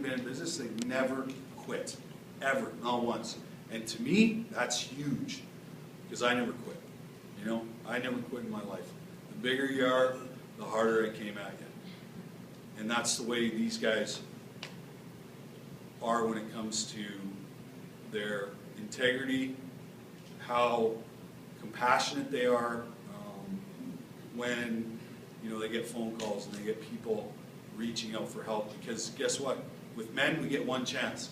they've been in business, they've never quit, ever, not once. And to me, that's huge, because I never quit. You know, I never quit in my life. The bigger you are, the harder I came at you. And that's the way these guys are when it comes to their integrity, how compassionate they are, when they get phone calls and they get people reaching out for help. Because guess what? With men, we get one chance.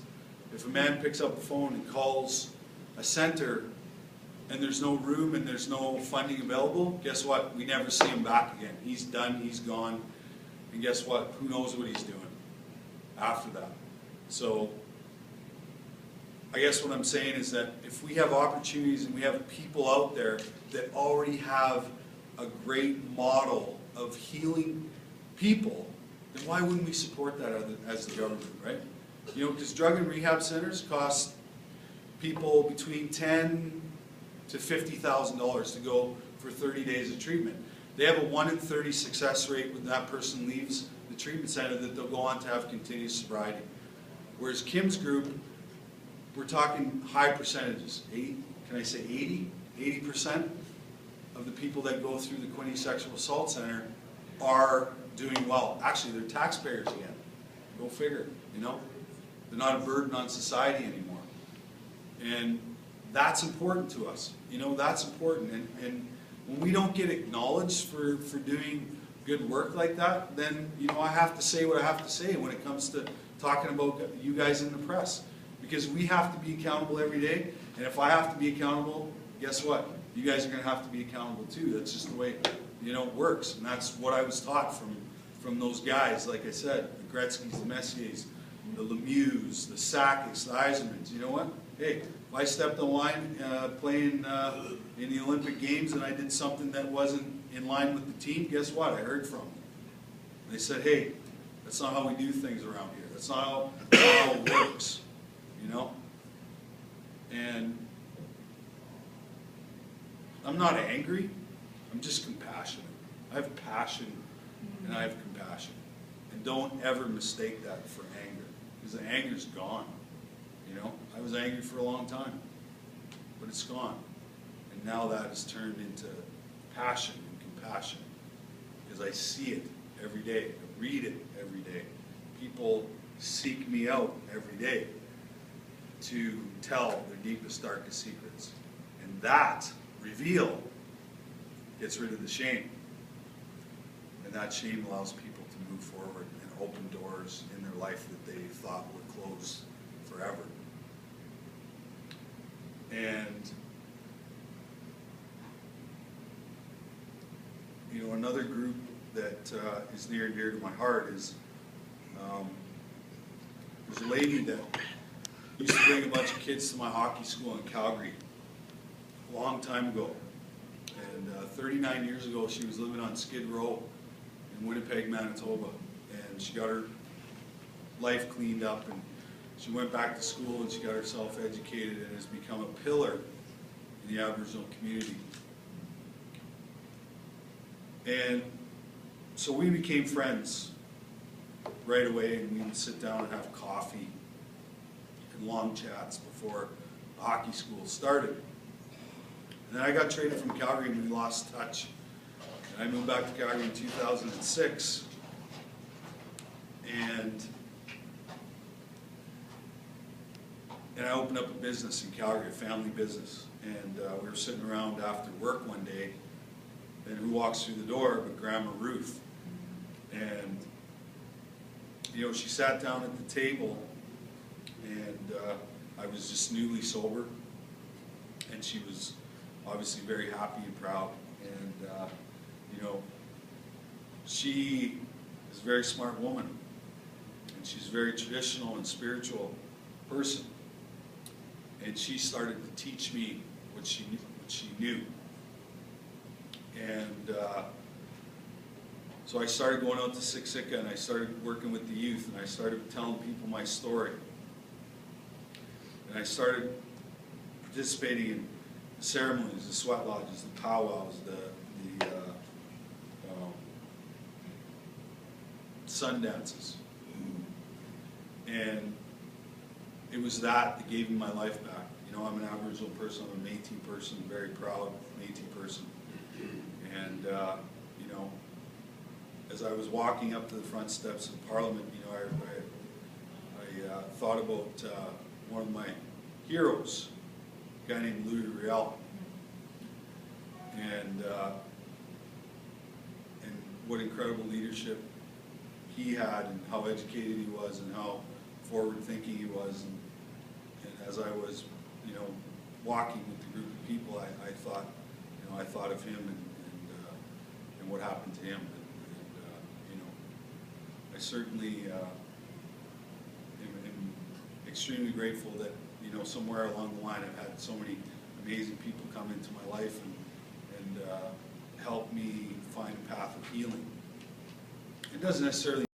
If a man picks up the phone and calls a center and there's no room and there's no funding available, guess what? We never see him back again. He's done, he's gone. And guess what? Who knows what he's doing after that? So I guess what I'm saying is that if we have opportunities and we have people out there that already have a great model of healing people, then why wouldn't we support that as the government, right? Because drug and rehab centers cost people between $10,000 to $50,000 to go for 30 days of treatment. They have a 1 in 30 success rate when that person leaves the treatment center that they'll go on to have continuous sobriety. Whereas Kim's group, we're talking high percentages. Can I say 80? 80% of the people that go through the Quinte Sexual Assault Center are doing well. Actually, they're taxpayers again. Go figure, They're not a burden on society anymore. And that's important to us. That's important. And when we don't get acknowledged for doing good work like that, then, I have to say what I have to say when it comes to talking about you guys in the press. Because we have to be accountable every day. And if I have to be accountable, guess what? You guys are going to have to be accountable too. That's just the way, it works. And that's what I was taught from those guys, like I said, the Gretzkys, the Messiers, the Lemieux, the Sakicks, the Eisermans. You know what? Hey, if I stepped on line playing in the Olympic Games and I did something that wasn't in line with the team, guess what? I heard from them. They said, hey, that's not how we do things around here. That's not how it works. And I'm not angry. I'm just compassionate. I have passion and I have compassion. And don't ever mistake that for anger, because the anger's gone. I was angry for a long time, but it's gone. And now that has turned into passion and compassion, because I see it every day. I read it every day. People seek me out every day to tell their deepest, darkest secrets. And that reveal gets rid of the shame. And that shame allows people to move forward and open doors in their life that they thought were closed forever. And another group that is near and dear to my heart is there's a lady that used to bring a bunch of kids to my hockey school in Calgary a long time ago. And 39 years ago, she was living on Skid Row in Winnipeg, Manitoba. And she got her life cleaned up, and she went back to school, and she got herself educated and has become a pillar in the Aboriginal community. And so we became friends right away, and we would sit down and have coffee and long chats before the hockey school started. And then I got traded from Calgary and we lost touch. And I moved back to Calgary in 2006. And I opened up a business in Calgary, a family business. And we were sitting around after work one day, and who walks through the door but Grandma Ruth. And she sat down at the table, and I was just newly sober, and she was obviously very happy and proud. And she is a very smart woman, and she's a very traditional and spiritual person. And she started to teach me what she knew. And so I started going out to Siksika, and I started working with the youth, and I started telling people my story. And I started participating in the ceremonies, the sweat lodges, the powwows, the sun dances. And it was that gave me my life back. You know, I'm an Aboriginal person, I'm a Métis person, very proud Métis person. And, you know, as I was walking up to the front steps of Parliament, you know, I thought about one of my heroes, a guy named Fleury. And what incredible leadership he had, and how educated he was, and how forward-thinking he was. And as I was, you know, walking with the group of people, I thought, you know, I thought of him and what happened to him. And you know, I certainly am extremely grateful that, you know, somewhere along the line I've had so many amazing people come into my life and help me find a path of healing. It doesn't necessarily